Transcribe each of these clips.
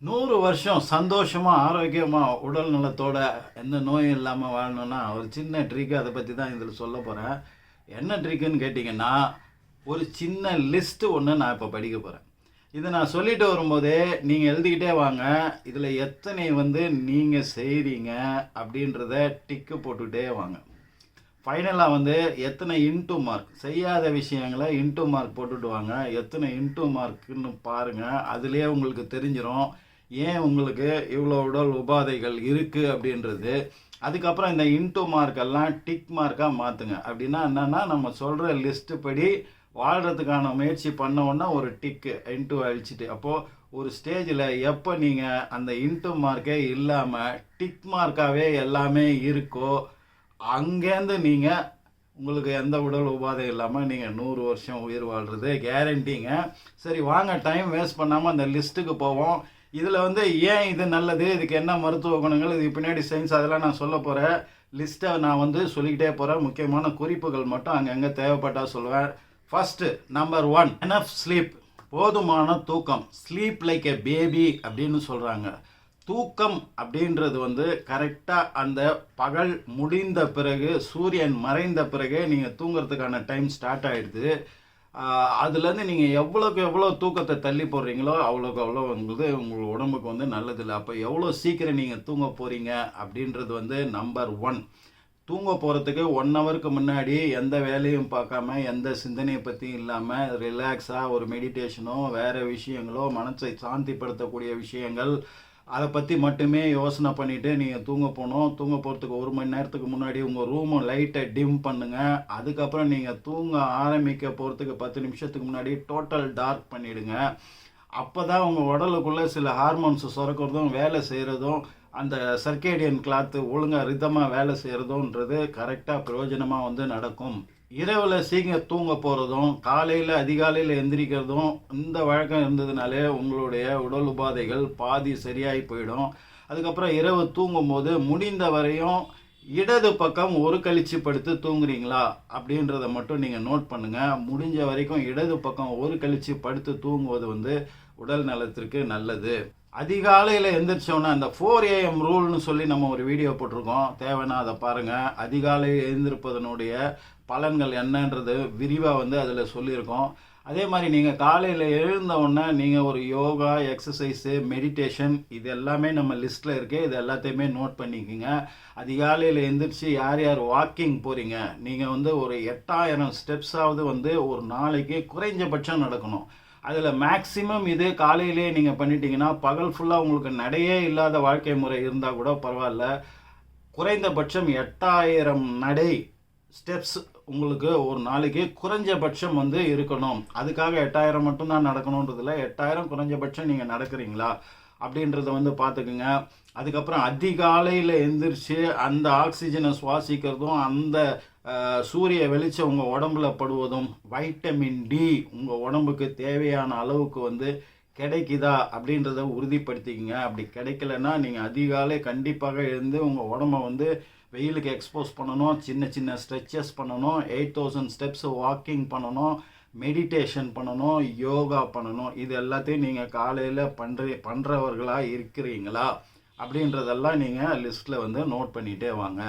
100 வருஷம் சந்தோஷமா, ஆரோக்கியமா, உடல் நலத்தோட எந்த நோயும் இல்லாம வாழணும்னா, ஒரு சின்ன ட்ரிக் அத பத்தி தான் இதில சொல்லப் போறேன். என்ன ட்ரிக்குன்னு கேட்டீங்கன்னா, ஒரு சின்ன லிஸ்ட் ஒண்ணு நான் இப்ப படிக்கப் போறேன். இத நான் சொல்லிட்டு வரும்போதே, நீங்க எழுதிக்கிட்டே வாங்க. இதில எத்தனை நீங்க செய்றீங்க அப்படின்றத டிக் போட்டுட்டே வாங்க. ஃபைனலா எத்தனை இன்டூ மார்க் செய்யாத விஷயங்கள இன்டூ மார்க் போட்டுட்டு வாங்க. எத்தனை இன்டூ மார்க்ன்னு பாருங்க. அதிலேயே உங்களுக்கு தெரிஞ்சிரும். ஏன் உங்களுக்கு இவ்வளோ உடல் உபாதைகள் இருக்கு அப்படின்றது. அதுக்கப்புறம் இந்த இன்டூ மார்க் எல்லாம் டிக் மார்க்கா மாத்துங்க. அப்படின்னா என்னன்னா, நம்ம சொல்ற லிஸ்ட் படி வாழ்றதுக்கான முயற்சி பண்ண உடனே ஒரு டிக் இன்டூ அழிச்சிட்டு, அப்போ ஒரு ஸ்டேஜில் எப்போ நீங்கள் அந்த இன்டூ மார்க்கே இல்லாமல் டிக் மார்க்காகவே எல்லாமே இருக்கோ, அங்கேருந்து நீங்கள் உங்களுக்கு எந்த உடல் உபாதை இல்லாமல் நீங்கள் 100 வருஷம் உயிர் வாழ்கிறது கேரண்டிங்க. சரி வாங்க, டைம் வேஸ்ட் பண்ணாமல் அந்த லிஸ்ட்டுக்கு போவோம். இதில் ஏன் இது நல்லது, இதுக்கு என்ன மருத்துவ குணங்கள், இதுக்கு பின்னாடி சயின்ஸ், அதெல்லாம் நான் சொல்ல போகிறேன். லிஸ்ட்டை நான் சொல்லிக்கிட்டே போகிறேன். முக்கியமான குறிப்புகள் மட்டும் அங்கங்கே தேவைப்பட்டால் சொல்லுவேன். First number 1, enough sleep. போதுமான தூக்கம். ஸ்லீப் லைக் எ பேபி அப்படின்னு சொல்கிறாங்க. தூக்கம் அப்படின்றது கரெக்டாக அந்த பகல் முடிந்த பிறகு, சூரியன் மறைந்த பிறகு நீங்கள் தூங்குறதுக்கான டைம் ஸ்டார்ட் ஆகிடுது. அதுலேருந்து நீங்கள் எவ்வளோக்கு எவ்வளோ தூக்கத்தை தள்ளி போடுறீங்களோ அவ்வளோக்கு அவ்வளோ உங்கள் உடம்புக்கு நல்லதில்லை. அப்போ எவ்வளோ சீக்கிரம் நீங்கள் தூங்க போகிறீங்க அப்படின்றது நம்பர் 1. தூங்க போகிறதுக்கு 1 ஹவருக்கு முன்னாடி எந்த வேலையும் பார்க்காம, எந்த சிந்தனையை பற்றியும் இல்லாமல் ரிலாக்ஸாக ஒரு மெடிடேஷனோ வேறு விஷயங்களோ, மனசை சாந்திப்படுத்தக்கூடிய விஷயங்கள், அதை பற்றி மட்டுமே யோசனை பண்ணிவிட்டு நீங்கள் தூங்க போகணும். தூங்க போகிறதுக்கு 1 மணி நேரத்துக்கு முன்னாடி உங்கள் ரூமை லைட்டை டிம் பண்ணுங்கள். அதுக்கப்புறம் நீங்கள் தூங்க ஆரம்பிக்க போகிறதுக்கு 10 நிமிஷத்துக்கு முன்னாடி டோட்டல் டார்க் பண்ணிவிடுங்க. அப்போ தான் உங்கள் உடலுக்குள்ளே சில ஹார்மோன்ஸ் சுரக்கிறதும் வேலை செய்கிறதும், அந்த சர்க்கேடியன் கிளாத்து ஒழுங்காக ரிதமாக வேலை செய்கிறதுன்றது கரெக்டாக பிரயோஜனமாக நடக்கும். இரவில் சீக்கிரம் தூங்க போகிறதும், காலையில் அதிகாலையில் எந்திரிக்கிறதும், இந்த வழக்கம் இருந்ததுனாலே உங்களுடைய உடல் உபாதைகள் பாதி சரியாகி போயிடும். அதுக்கப்புறம் இரவு தூங்கும்போது முடிந்த வரையும் இடது பக்கம் ஒரு கழிச்சு படுத்து தூங்குறீங்களா அப்படின்றத மட்டும் நீங்கள் நோட் பண்ணுங்கள். முடிஞ்ச வரைக்கும் இடது பக்கம் ஒரு கழிச்சு படுத்து தூங்குவது உடல் நலத்திற்கு நல்லது. அதிகாலையில் எந்திரிச்சோன்னா அந்த 4 AM ரூல்னு சொல்லி நம்ம ஒரு வீடியோ போட்டிருக்கோம். தேவைன்னா அதை பாருங்கள். அதிகாலையில் எழுந்திருப்பதனுடைய பலன்கள் என்னன்றது விரிவாக அதில் சொல்லியிருக்கோம். அதே மாதிரி நீங்கள் காலையில் எழுந்த உடனே நீங்கள் ஒரு யோகா, எக்ஸசைஸு, மெடிடேஷன், இது எல்லாமே நம்ம லிஸ்ட்டில் இருக்குது. இது எல்லாத்தையுமே நோட் பண்ணிக்கோங்க. அதிகாலையில் எழுந்திரிச்சு யார் யார் வாக்கிங் போகிறீங்க, நீங்கள் ஒரு 8000 ஸ்டெப்ஸாவது ஒரு நாளைக்கு குறைஞ்சபட்சம் நடக்கணும். அதில் மேக்ஸிமம் இது காலையிலே நீங்கள் பண்ணிட்டீங்கன்னா, பகல் ஃபுல்லாக உங்களுக்கு நடையே இல்லாத வாழ்க்கை முறை இருந்தால் கூட பரவாயில்ல. குறைந்தபட்சம் 8000 நடை ஸ்டெப்ஸ் உங்களுக்கு ஒரு நாளைக்கு குறைஞ்சபட்சம் இருக்கணும். அதுக்காக 8000 மட்டும்தான் நடக்கணுன்றதில்ல, 8000 குறைஞ்சபட்சம் நீங்கள் நடக்கிறீங்களா அப்படின்றத பார்த்துக்குங்க. அதுக்கப்புறம் அதிகாலையில் எந்திரிச்சு அந்த ஆக்சிஜனை சுவாசிக்கிறதும், அந்த சூரிய வெளிச்சம் உங்கள் உடம்புல படுவதும், வைட்டமின் டி உங்கள் உடம்புக்கு தேவையான அளவுக்கு கிடைக்குதா அப்படின்றத உறுதிப்படுத்திக்கங்க. அப்படி கிடைக்கலன்னா நீங்கள் அதிகாலை கண்டிப்பாக எழுந்து உங்கள் உடம்பை வெயிலுக்கு எக்ஸ்போஸ் பண்ணணும். சின்ன சின்ன ஸ்ட்ரெச்சஸ் பண்ணணும். 8000 ஸ்டெப்ஸ் வாக்கிங் பண்ணணும். மெடிடேஷன் பண்ணணும். யோகா பண்ணணும். இது எல்லாத்தையும் நீங்கள் காலையில் பண்ணுறவர்களாக இருக்கிறீங்களா அப்படின்றதெல்லாம் நீங்கள் லிஸ்ட்டில் நோட் பண்ணிகிட்டே வாங்க.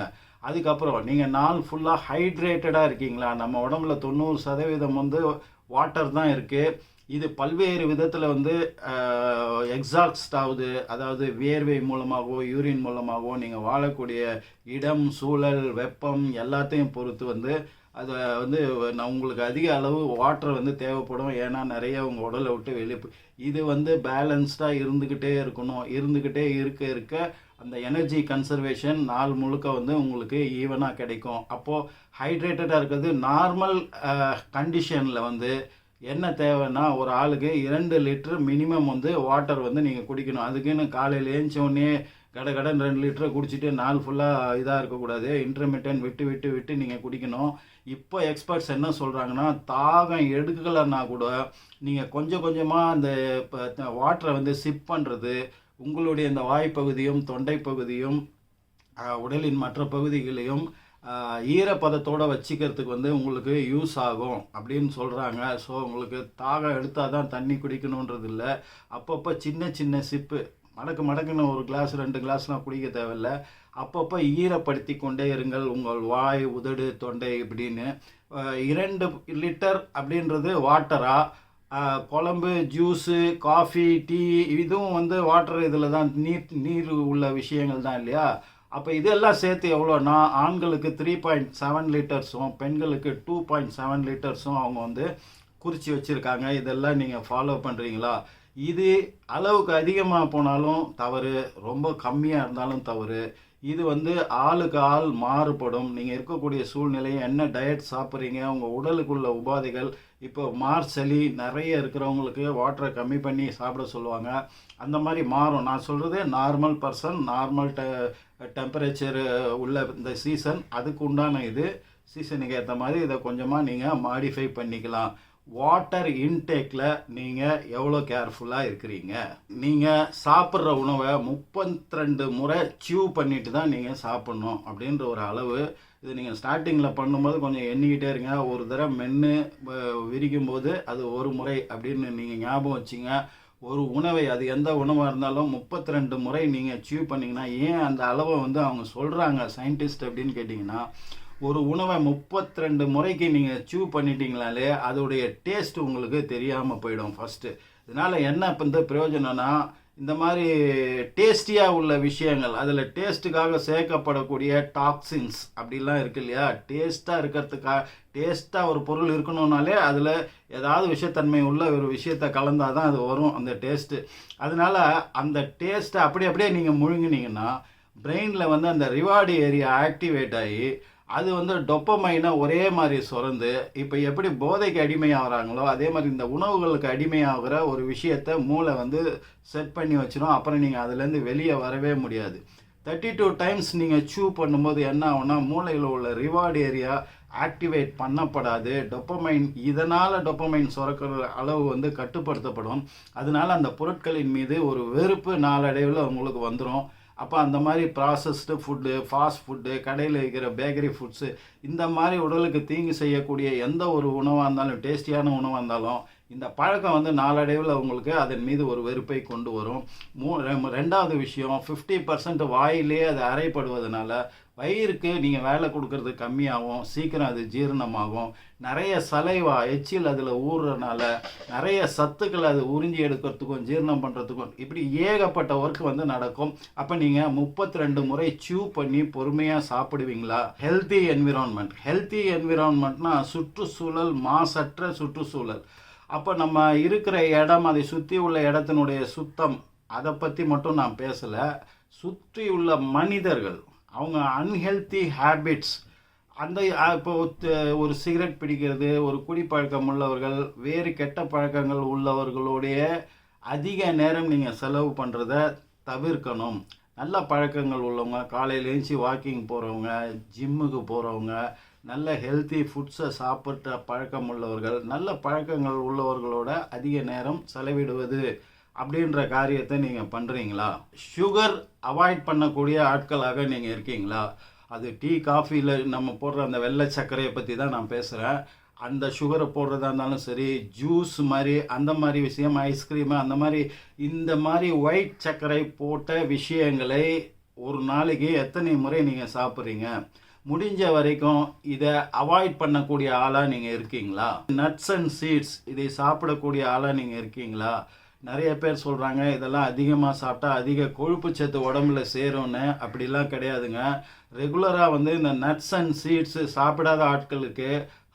அதுக்கப்புறம் நீங்கள் நாள் ஃபுல்லாக ஹைட்ரேட்டடாக இருக்கீங்களா. நம்ம உடம்புல 90% வாட்டர் தான் இருக்குது. இது பல்வேறு விதத்தில் எக்ஸாஸ்ட் ஆகுது. அதாவது வேர்வை மூலமாகவோ யூரின் மூலமாகவோ நீங்கள் வாழக்கூடிய இடம், சூழல், வெப்பம் எல்லாத்தையும் பொறுத்து அதை நான் உங்களுக்கு அதிக அளவு வாட்டர் தேவைப்படும். ஏன்னா நிறைய உங்கள் உடலை விட்டு வெளியே இது பேலன்ஸ்டாக இருந்துக்கிட்டே இருக்கணும். இருந்துக்கிட்டே இருக்க அந்த எனர்ஜி கன்சர்வேஷன் நாள் முழுக்க உங்களுக்கு ஈவனாக கிடைக்கும். அப்போது ஹைட்ரேட்டடாக இருக்கிறது நார்மல் கண்டிஷனில் என்ன தேவைன்னா, ஒரு ஆளுக்கு 2 லிட்டர் மினிமம் வாட்டர் நீங்கள் குடிக்கணும். அதுக்குன்னு காலையில் ஏஞ்சோடனே கடன் 2 லிட்டரை குடிச்சிட்டு நாள் ஃபுல்லாக இதாக இருக்கக்கூடாது. இன்டர்மீடியன்ட் விட்டு விட்டு விட்டு நீங்கள் குடிக்கணும். இப்போ எக்ஸ்பர்ட்ஸ் என்ன சொல்கிறாங்கன்னா, தாகம் எடுக்கலைன்னா கூட நீங்கள் கொஞ்சம் கொஞ்சமாக அந்த வாட்டரை சிப் பண்ணுறது உங்களுடைய இந்த வாய்ப்பகுதியும் தொண்டை பகுதியும் உடலின் மற்ற பகுதிகளையும் ஈரப்பதத்தோடு வச்சுக்கிறதுக்கு உங்களுக்கு யூஸ் ஆகும் அப்படின்னு சொல்கிறாங்க. ஸோ உங்களுக்கு தாகம் எடுத்தால் தான் தண்ணி குடிக்கணுன்றது இல்லை. அப்பப்போ சின்ன சின்ன சிப்பு மடக்கு மடக்குன்னு ஒரு கிளாஸ் 2 கிளாஸ்லாம் குடிக்க தேவையில்ல. அப்பப்போ ஈரப்படுத்தி கொண்டே இருங்கள் உங்கள் வாய், உதடு, தொண்டை இப்படின்னு. 2 லிட்டர் அப்படின்றது வாட்டரா, குழம்பு, ஜூஸு, காஃபி, டீ இதுவும் வந்து வாட்டர் இதில் தான் நீர் உள்ள விஷயங்கள் தான் இல்லையா? அப்போ இதெல்லாம் சேர்த்து எவ்வளோனா ஆண்களுக்கு 3.7 லிட்டர்ஸும் பெண்களுக்கு 2.7 லிட்டர்ஸும் அவங்க வந்து குறித்து வச்சுருக்காங்க. இதெல்லாம் நீங்கள் ஃபாலோ பண்ணுறீங்களா? இது அளவுக்கு அதிகமாக போனாலும் தவறு, ரொம்ப கம்மியாக இருந்தாலும் தவறு. இது வந்து ஆளுக்கு ஆள் மாறுபடும். நீங்கள் இருக்கக்கூடிய சூழ்நிலை, என்ன டயட் சாப்பிட்றீங்க, உங்கள் உடலுக்குள்ள உபாதைகள். இப்போ சளி நிறைய இருக்கிறவங்களுக்கு வாட்டரை கம்மி பண்ணி சாப்பிட சொல்லுவாங்க. அந்த மாதிரி மாறும். நான் சொல்கிறது நார்மல் பர்சன், நார்மல் டெம்பரேச்சர் உள்ள இந்த சீசன், அதுக்கு உண்டான இது சீசனுக்கு ஏற்ற மாதிரி இதை கொஞ்சமாக நீங்கள் மாடிஃபை பண்ணிக்கலாம். வாட்டர் இன்டேக்கில் நீங்கள் எவ்வளோ கேர்ஃபுல்லாக இருக்கிறீங்க? நீங்கள் சாப்பிட்ற உணவை 32 முறை சியூ பண்ணிட்டு தான் நீங்கள் சாப்பிட்ணும் அப்படின்ற ஒரு அளவு. இது நீங்கள் ஸ்டார்டிங்கில் பண்ணும்போது கொஞ்சம் எண்ணிக்கிட்டே இருங்க. ஒரு தடவை மென்று விரிக்கும் போது அது ஒரு முறை அப்படின்னு நீங்கள் ஞாபகம் வச்சுங்க. ஒரு உணவை, அது எந்த உணவாக இருந்தாலும் 32 முறை நீங்கள் சியூ பண்ணிங்கன்னா, ஏன் அந்த அளவை வந்து அவங்க சொல்கிறாங்க சயின்டிஸ்ட் அப்படின்னு கேட்டிங்கன்னா, ஒரு உணவை 32 முறைக்கு நீங்கள் சியூ பண்ணிட்டீங்களாலே அதோடைய டேஸ்ட் உங்களுக்கு தெரியாமல் போயிடும் ஃபஸ்ட்டு. இதனால் என்ன இந்த பிரயோஜனம்னா, இந்த மாதிரி டேஸ்டியாக உள்ள விஷயங்கள், அதில் டேஸ்ட்டுக்காக சேர்க்கப்படக்கூடிய டாக்ஸின்ஸ் அப்படிலாம் இருக்கு இல்லையா? டேஸ்ட்டாக இருக்கிறதுக்காக, டேஸ்ட்டாக ஒரு பொருள் இருக்கணும்னாலே அதில் ஏதாவது விஷத்தன்மை உள்ள ஒரு விஷயத்தை கலந்தால் தான் அது வரும் அந்த டேஸ்ட்டு. அதனால் அந்த டேஸ்ட்டை அப்படியே நீங்கள் முழுங்கினீங்கன்னா பிரெயினில் வந்து அந்த ரிவார்டு ஏரியா ஆக்டிவேட் ஆகி அது வந்து டொப்பமைனை ஒரே மாதிரி சுரந்து, இப்போ எப்படி போதைக்கு அடிமையாகிறாங்களோ அதே மாதிரி இந்த உணவுகளுக்கு அடிமையாகிற ஒரு விஷயத்தை மூளை வந்து செட் பண்ணி வச்சிடும். அப்புறம் நீங்கள் அதுலேருந்து வெளியே வரவே முடியாது. 32 டைம்ஸ் நீங்கள் சூ பண்ணும்போது என்ன ஆகும்னா, மூளையில் உள்ள ரிவார்டு ஏரியா ஆக்டிவேட் பண்ணப்படாது. டொப்பமைன், இதனால் டொப்பமைன் சுரக்கிற அளவு வந்து கட்டுப்படுத்தப்படும். அதனால அந்த பொருட்களின் மீது ஒரு வெறுப்பு நாளடைவில் உங்களுக்கு வந்துடும். அப்போ அந்த மாதிரி ப்ராசஸ்டு ஃபுட்டு, ஃபாஸ்ட் ஃபுட்டு, கடையில் வைக்கிற பேக்கரி ஃபுட்ஸு, இந்த மாதிரி உடலுக்கு தீங்கு செய்யக்கூடிய எந்த ஒரு உணவாக இருந்தாலும், டேஸ்டியான உணவாக இருந்தாலும், இந்த பழக்கம் வந்து நாளடைவில் உங்களுக்கு அதன் மீது ஒரு வெறுப்பை கொண்டு வரும். ரெண்டாவது விஷயம், 50% வாயிலே அது அரைப்படுவதனால வயிறுக்கு நீங்கள் வேலை கொடுக்கறது கம்மியாகும், சீக்கிரம் அது ஜீரணமாகும். நிறைய சலைவா, எச்சில் அதில் ஊறுறதுனால நிறைய சத்துக்களை அது உறிஞ்சி எடுக்கிறதுக்கும் ஜீரணம் பண்ணுறதுக்கும் இப்படி ஏகப்பட்ட ஒர்க் வந்து நடக்கும். அப்போ நீங்கள் 32 முறை சியூ பண்ணி பொறுமையாக சாப்பிடுவீங்களா? ஹெல்த்தி என்விரான்மெண்ட்னா சுற்றுச்சூழல், மாசற்ற சுற்றுச்சூழல். அப்போ நம்ம இருக்கிற இடம், அதை சுற்றி உள்ள இடத்தினுடைய சுத்தம், அதை பற்றி மட்டும் நான் பேசலை. சுற்றி உள்ள மனிதர்கள், அவங்க அன்ஹெல்த்தி ஹேபிட்ஸ், அந்த இப்போ ஒரு சிகரெட் பிடிக்கிறது, ஒரு குடிப்பழக்கம் உள்ளவர்கள், வேறு கெட்ட பழக்கங்கள் உள்ளவர்களுடைய அதிக நேரம் நீங்கள் செலவு பண்ணுறத தவிர்க்கணும். நல்ல பழக்கங்கள் உள்ளவங்க, காலையில் எழுந்துச்சி வாக்கிங் போகிறவங்க, ஜிம்முக்கு போகிறவங்க, நல்ல ஹெல்த்தி ஃபுட்ஸை சாப்பிட்ற பழக்கம் உள்ளவர்கள், நல்ல பழக்கங்கள் உள்ளவர்களோட அதிக நேரம் செலவிடுவது அப்படின்ற காரியத்தை நீங்கள் பண்ணுறீங்களா? சுகர் அவாய்ட் பண்ணக்கூடிய ஆட்களாக நீங்கள் இருக்கீங்களா? அது டீ, காஃபியில் நம்ம போடுற அந்த வெள்ளை சர்க்கரையை பற்றி தான் நான் பேசுகிறேன். அந்த சுகரை போடுறதா இருந்தாலும் சரி, ஜூஸ் மாதிரி அந்த மாதிரி விஷயம், ஐஸ்கிரீமு அந்த மாதிரி, இந்த மாதிரி ஒயிட் சர்க்கரை போட்ட விஷயங்களை ஒரு நாளைக்கு எத்தனை முறை நீங்கள் சாப்பிட்றீங்க? முடிஞ்ச வரைக்கும் இதை அவாய்ட் பண்ணக்கூடிய ஆளாக நீங்கள் இருக்கீங்களா? நட்ஸ் அண்ட் சீட்ஸ், இதை சாப்பிடக்கூடிய ஆளாக நீங்கள் இருக்கீங்களா? நிறைய பேர் சொல்கிறாங்க இதெல்லாம் அதிகமாக சாப்பிட்டா அதிக கொழுப்பு சத்து உடம்புல சேரும்னு. அப்படிலாம் கிடையாதுங்க. ரெகுலராக வந்து இந்த நட்ஸ் அண்ட் சீட்ஸு சாப்பிடாத ஆட்களுக்கு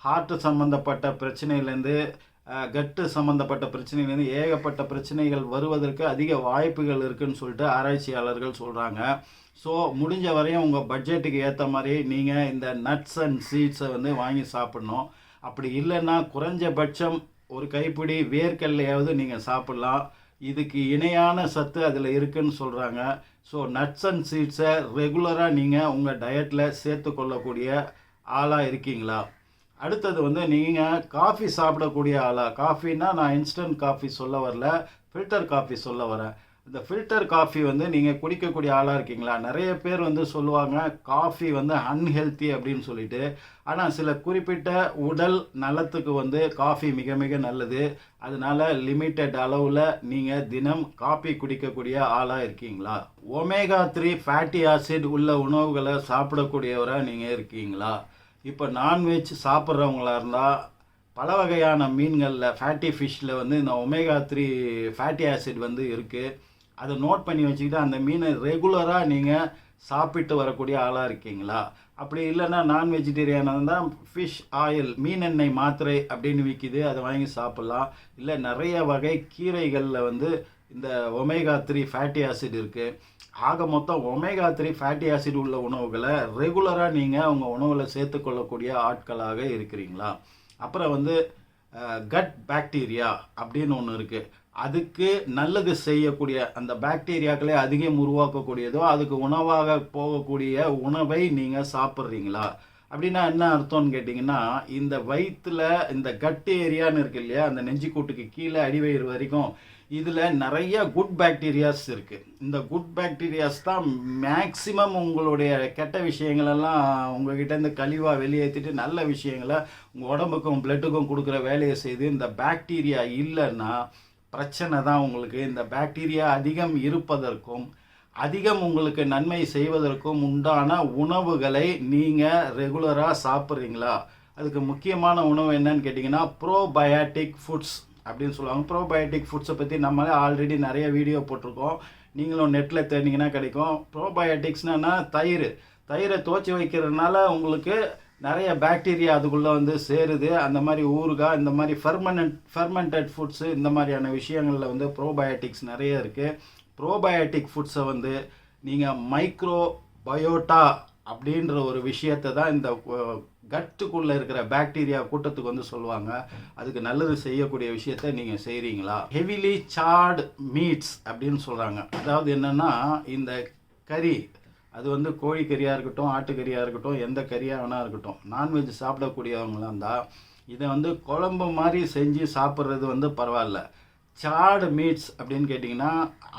ஹார்ட்டு சம்மந்தப்பட்ட பிரச்சனையிலேருந்து, கட்டு சம்மந்தப்பட்ட பிரச்சனையிலேருந்து ஏகப்பட்ட பிரச்சனைகள் வருவதற்கு அதிக வாய்ப்புகள் இருக்குதுன்னு சொல்லிட்டு ஆராய்ச்சியாளர்கள் சொல்கிறாங்க. ஸோ முடிஞ்ச வரையும் உங்கள் பட்ஜெட்டுக்கு ஏற்ற மாதிரி நீங்கள் இந்த நட்ஸ் அண்ட் சீட்ஸை வந்து வாங்கி சாப்பிட்ணும். அப்படி இல்லைன்னா குறைஞ்சபட்சம் ஒரு கைப்பிடி வேர்க்கடலையாவது நீங்கள் சாப்பிட்லாம். இதுக்கு இணையான சத்து அதில் இருக்குதுன்னு சொல்கிறாங்க. ஸோ நட்ஸ் அண்ட் சீட்ஸை ரெகுலராக நீங்கள் உங்கள் டயட்டில் சேர்த்து கொள்ளக்கூடிய ஆளாக இருக்கீங்களா? அடுத்தது வந்து நீங்கள் காஃபி சாப்பிடக்கூடிய ஆளா? காஃபின்னா நான் இன்ஸ்டன்ட் காஃபி சொல்ல வரல, ஃபில்டர் காஃபி சொல்ல வரேன். இந்த ஃபில்டர் காஃபி வந்து நீங்கள் குடிக்கக்கூடிய ஆளாக இருக்கீங்களா? நிறைய பேர் வந்து சொல்லுவாங்க காஃபி வந்து அன்ஹெல்த்தி அப்படின்னு சொல்லிட்டு. ஆனால் சில குறிப்பிட்ட உடல் நலத்துக்கு வந்து காஃபி மிக மிக நல்லது. அதனால லிமிட்டட் அளவில் நீங்கள் தினம் காஃபி குடிக்கக்கூடிய ஆளாக இருக்கீங்களா? ஒமேகா 3 ஃபேட்டி ஆசிட் உள்ள உணவுகளை சாப்பிடக்கூடியவராக நீங்கள் இருக்கீங்களா? இப்போ நான்வெஜ் சாப்பிட்றவங்களா இருந்தால் பல வகையான மீன்களில் ஃபேட்டி ஃபிஷ்ஷில் வந்து இந்த ஒமேகா 3 ஃபேட்டி ஆசிட் வந்து இருக்குது. அதை நோட் பண்ணி வச்சுக்கிட்டு அந்த மீனை ரெகுலராக நீங்கள் சாப்பிட்டு வரக்கூடிய ஆளாக இருக்கீங்களா? அப்படி இல்லைன்னா நான் வெஜிடேரியனாக இருந்தால் ஃபிஷ் ஆயில் மீனெண்ணெய் மாத்திரை அப்படின்னு விற்கிது, அதை வாங்கி சாப்பிட்லாம். இல்லை நிறைய வகை கீரைகளில் வந்து இந்த ஒமேகா 3 ஃபேட்டி ஆசிட் இருக்குது. ஆக மொத்தம் ஒமேகா 3 ஃபேட்டி ஆசிட் உள்ள உணவுகளை ரெகுலராக நீங்கள் உங்கள் உணவில் சேர்த்துக்கொள்ளக்கூடிய ஆட்களாக இருக்கிறீங்களா? அப்புறம் வந்து கட் பாக்டீரியா அப்படின்னு ஒன்று இருக்குது. அதுக்கு நல்லது செய்யக்கூடிய அந்த பாக்டீரியாக்களை அதிகம் உருவாக்கக்கூடியதோ அதுக்கு உணவாக போகக்கூடிய உணவை நீங்கள் சாப்பிட்றீங்களா? அப்படின்னா என்ன அர்த்தம்னு கேட்டிங்கன்னா, இந்த வயிற்றில் இந்த கட் ஏரியான்னு இருக்கு இல்லையா, அந்த நெஞ்சிக்கூட்டுக்கு கீழே அடிவயிறு வரைக்கும் இதில் நிறைய குட் பாக்டீரியாஸ் இருக்குது. இந்த குட் பாக்டீரியாஸ் தான் மேக்சிமம் உங்களுடைய கெட்ட விஷயங்களெல்லாம் உங்கள்கிட்டேருந்து கழிவாக வெளியேற்றிட்டு நல்ல விஷயங்களை உங்கள் உடம்புக்கும் பிளட்டுக்கும் கொடுக்குற வேலையை செய்து. இந்த பாக்டீரியா இல்லைன்னா பிரச்சனை தான் உங்களுக்கு. இந்த பாக்டீரியா அதிகம் இருப்பதற்கும் அதிகம் உங்களுக்கு நன்மை செய்வதற்கும் உண்டான உணவுகளை நீங்கள் ரெகுலராக சாப்பிட்றீங்களா? அதுக்கு முக்கியமான உணவு என்னன்னு கேட்டிங்கன்னா ப்ரோபயாட்டிக் ஃபுட்ஸ் அப்படின்னு சொல்லுவாங்க. ப்ரோபயோட்டிக் ஃபுட்ஸை பற்றி நம்மளே ஆல்ரெடி நிறைய வீடியோ போட்டிருக்கோம். நீங்களும் நெட்டில் தேடிங்கன்னா கிடைக்கும். ப்ரோபயோட்டிக்ஸ்னா தயிரை துவச்சி வைக்கிறதுனால உங்களுக்கு நிறைய பாக்டீரியா அதுக்குள்ளே வந்து சேருது. அந்த மாதிரி ஊறுகாய், இந்த மாதிரி ஃபெர்மெண்டட் ஃபுட்ஸு, இந்த மாதிரியான விஷயங்களில் வந்து ப்ரோபயோட்டிக்ஸ் நிறைய இருக்குது. ப்ரோபயோட்டிக் ஃபுட்ஸை வந்து நீங்கள் மைக்ரோபயோட்டா அப்படின்ற ஒரு விஷயத்தை தான் இந்த கட்டுக்குள்ளே இருக்கிற பாக்டீரியா கூட்டத்துக்கு வந்து சொல்லுவாங்க. அதுக்கு நல்லது செய்யக்கூடிய விஷயத்தை நீங்கள் செய்கிறீங்களா? ஹெவிலி சார்டு மீட்ஸ் அப்படின்னு சொல்கிறாங்க. அதாவது என்னென்னா, இந்த கறி அது வந்து கோழிக்கறியாக இருக்கட்டும், ஆட்டுக்கறியாக இருக்கட்டும், எந்த கறியாக வேணா இருக்கட்டும், நான்வெஜ் சாப்பிடக்கூடியவங்களாக இருந்தால் இதை வந்து குழம்பு மாதிரி செஞ்சு சாப்பிட்றது வந்து பரவாயில்ல. சார்டு மீட்ஸ் அப்படின்னு கேட்டிங்கன்னா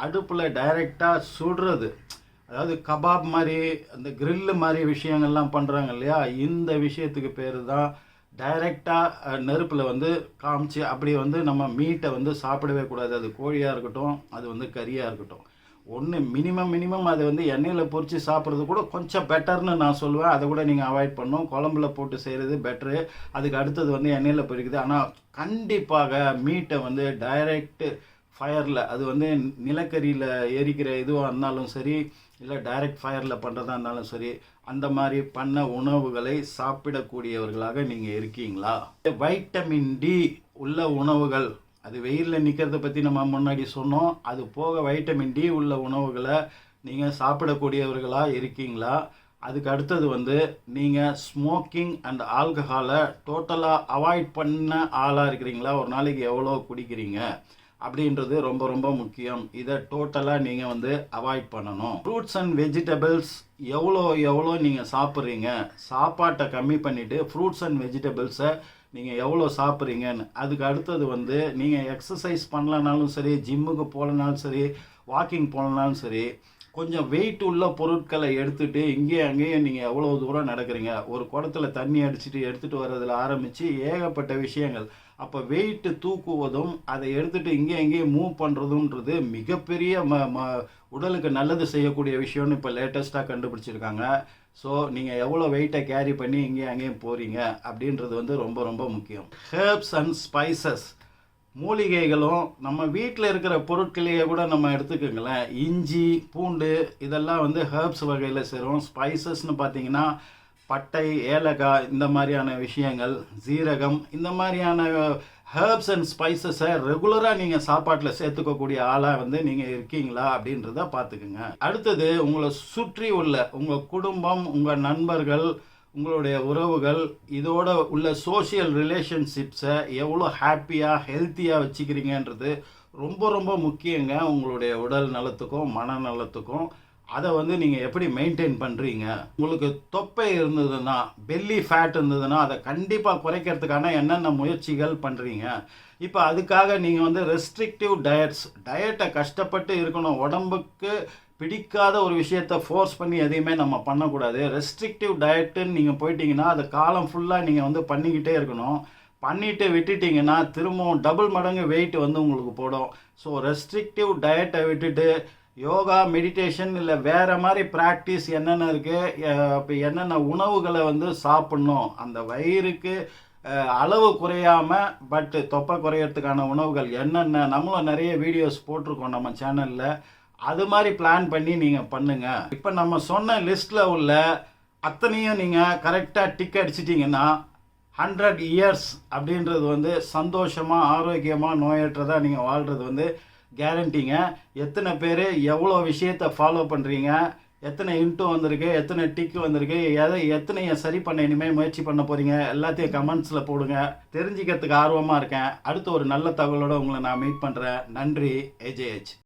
அடுப்பில் டைரெக்டாக சுடுறது, அதாவது கபாப் மாதிரி அந்த கிரில்லு மாதிரி விஷயங்கள்லாம் பண்ணுறாங்க இல்லையா, இந்த விஷயத்துக்கு பேர் தான் டைரெக்டாக நெருப்பில் வந்து காமிச்சு அப்படி வந்து நம்ம மீட்டை வந்து சாப்பிடவே கூடாது. அது கோழியாக இருக்கட்டும், அது வந்து கறியாக இருக்கட்டும். ஒன்று மினிமம் அதை வந்து எண்ணெயில் பொரித்து சாப்பிட்றது கூட கொஞ்சம் பெட்டர்னு நான் சொல்லுவேன். அதை கூட நீங்கள் அவாய்ட் பண்ணணும். குழம்புல போட்டு செய்கிறது பெட்ரு. அதுக்கு அடுத்தது வந்து எண்ணெயில் பொரிக்குது. ஆனால் கண்டிப்பாக மீட்டை வந்து டைரெக்டு ஃபயரில், அது வந்து நிலக்கரியில் எரிக்கிற இதுவாக இருந்தாலும் சரி, இல்லை டைரக்ட் ஃபயரில் பண்ணுறதா இருந்தாலும் சரி, அந்த மாதிரி பண்ண உணவுகளை சாப்பிடக்கூடியவர்களாக நீங்கள் இருக்கீங்களா? வைட்டமின் டி உள்ள உணவுகள், அது வெயிலில் நிற்கிறத பற்றி நம்ம முன்னாடி சொன்னோம். அது போக வைட்டமின் டி உள்ள உணவுகளை நீங்கள் சாப்பிடக்கூடியவர்களாக இருக்கீங்களா? அதுக்கு அடுத்தது வந்து நீங்கள் ஸ்மோக்கிங் அண்ட் ஆல்கஹாலை டோட்டலாக அவாய்ட் பண்ண ஆளாக இருக்கிறீங்களா? ஒரு நாளைக்கு எவ்வளோ குடிக்கிறீங்க அப்படின்றது ரொம்ப ரொம்ப முக்கியம். இதை டோட்டலாக நீங்கள் வந்து அவாய்ட் பண்ணணும். ஃப்ரூட்ஸ் அண்ட் வெஜிடபிள்ஸ் எவ்வளோ நீங்கள் சாப்பிட்றீங்க, சாப்பாட்டை கம்மி பண்ணிவிட்டு ஃப்ரூட்ஸ் அண்ட் வெஜிடபிள்ஸை நீங்கள் எவ்வளோ சாப்பிட்றீங்கன்னு. அதுக்கு அடுத்தது வந்து நீங்கள் எக்ஸசைஸ் பண்ணலனாலும் சரி, ஜிம்முக்கு போகலனாலும் சரி, வாக்கிங் போகலனாலும் சரி, கொஞ்சம் வெயிட் உள்ள பொருட்களை எடுத்துகிட்டு இங்கேயும் அங்கேயும் நீங்கள் எவ்வளோ தூரம் நடக்கிறீங்க. ஒரு குடத்துல தண்ணி அடிச்சுட்டு எடுத்துகிட்டு வர்றதில் ஆரம்பித்து ஏகப்பட்ட விஷயங்கள். அப்போ வெயிட்டு தூக்குவதும் அதை எடுத்துகிட்டு இங்கே எங்கேயும் மூவ் பண்ணுறதுன்றது மிகப்பெரிய உடலுக்கு நல்லது செய்யக்கூடிய விஷயம்னு இப்போ லேட்டஸ்ட்டாக கண்டுபிடிச்சிருக்காங்க. ஸோ நீங்கள் எவ்வளோ வெயிட்டை கேரி பண்ணி இங்கேயும் அங்கேயும் போகிறீங்க அப்படின்றது வந்து ரொம்ப ரொம்ப முக்கியம். ஹெர்ப்ஸ் அண்ட் ஸ்பைசஸ், மூலிகைகளும் நம்ம வீட்டில் இருக்கிற பொருட்களையே கூட நம்ம எடுத்துக்கோங்களேன். இஞ்சி, பூண்டு இதெல்லாம் வந்து ஹெர்ப்ஸ் வகையில் சேரும். ஸ்பைசஸ்னு பார்த்தீங்கன்னா பட்டை, ஏலக்காய், இந்த மாதிரியான விஷயங்கள், சீரகம், இந்த மாதிரியான ஹெர்ப்ஸ் அண்ட் ஸ்பைசஸை ரெகுலராக நீங்கள் சாப்பாட்டில் சேர்த்துக்கக்கூடிய ஆளாக வந்து நீங்கள் இருக்கீங்களா அப்படின்றத பார்த்துக்குங்க. அடுத்தது, உங்களை சுற்றி உள்ள உங்கள் குடும்பம், உங்கள் நண்பர்கள், உங்களுடைய உறவுகள், இதோட உள்ள சோஷியல் ரிலேஷன்ஷிப்ஸை எவ்வளோ ஹாப்பியாக ஹெல்த்தியாக வச்சுக்கிறீங்கன்றது ரொம்ப ரொம்ப முக்கியங்க உங்களுடைய உடல் நலத்துக்கும் மனநலத்துக்கும். அதை வந்து நீங்கள் எப்படி மெயின்டைன் பண்ணுறீங்க? உங்களுக்கு தொப்பை இருந்ததுன்னா, பெல்லி ஃபேட் இருந்ததுன்னா, அதை கண்டிப்பாக குறைக்கிறதுக்கான என்னென்ன முயற்சிகள் பண்ணுறீங்க? இப்போ அதுக்காக நீங்கள் வந்து ரெஸ்ட்ரிக்டிவ் டயட்டை கஷ்டப்பட்டு இருக்கணும். உடம்புக்கு பிடிக்காத ஒரு விஷயத்தை ஃபோர்ஸ் பண்ணி எதையுமே நம்ம பண்ணக்கூடாது. ரெஸ்ட்ரிக்டிவ் டயட்டுன்னு நீங்கள் போயிட்டீங்கன்னா, அது காலம் ஃபுல்லாக நீங்கள் வந்து பண்ணிக்கிட்டே இருக்கணும். பண்ணிட்டு விட்டுட்டிங்கன்னா திரும்பவும் டபுள் மடங்கு வெயிட் வந்து உங்களுக்கு போடும். ஸோ ரெஸ்ட்ரிக்டிவ் டயட்டை விட்டுட்டு யோகா, மெடிடேஷன் இல்லை வேறு மாதிரி ப்ராக்டிஸ் என்னென்ன இருக்குது, இப்போ என்னென்ன உணவுகளை வந்து சாப்பிட்ணும், அந்த வயிறுக்கு அளவு குறையாமல் பட் தொப்பை குறையறதுக்கான உணவுகள் என்னென்ன, நம்மளும் நிறைய வீடியோஸ் போட்டிருக்கோம் நம்ம சேனலில். அது மாதிரி பிளான் பண்ணி நீங்கள் பண்ணுங்கள். இப்போ நம்ம சொன்ன லிஸ்ட்டில் உள்ள அத்தனையும் நீங்கள் கரெக்டாக டிக் அடிச்சிட்டிங்கன்னா 100 இயர்ஸ் அப்படின்றது வந்து சந்தோஷமாக ஆரோக்கியமாக நோயற்றதாக நீங்கள் வாழ்கிறது வந்து கேரண்டிங்க. எத்தனை பேர் எவ்வளோ விஷயத்தை ஃபாலோ பண்ணுறீங்க, எத்தனை இன்ட்டு வந்திருக்கு, எத்தனை டிக்கு வந்திருக்கு, எத்தனையை சரி பண்ண இனிமேல் முயற்சி பண்ண போகிறீங்க, எல்லாத்தையும் கமெண்ட்ஸில் போடுங்க. தெரிஞ்சுக்கிறதுக்கு ஆர்வமாக இருக்கேன். அடுத்து ஒரு நல்ல தகவலோடு உங்களை நான் மீட் பண்ணுறேன். நன்றி. AJH.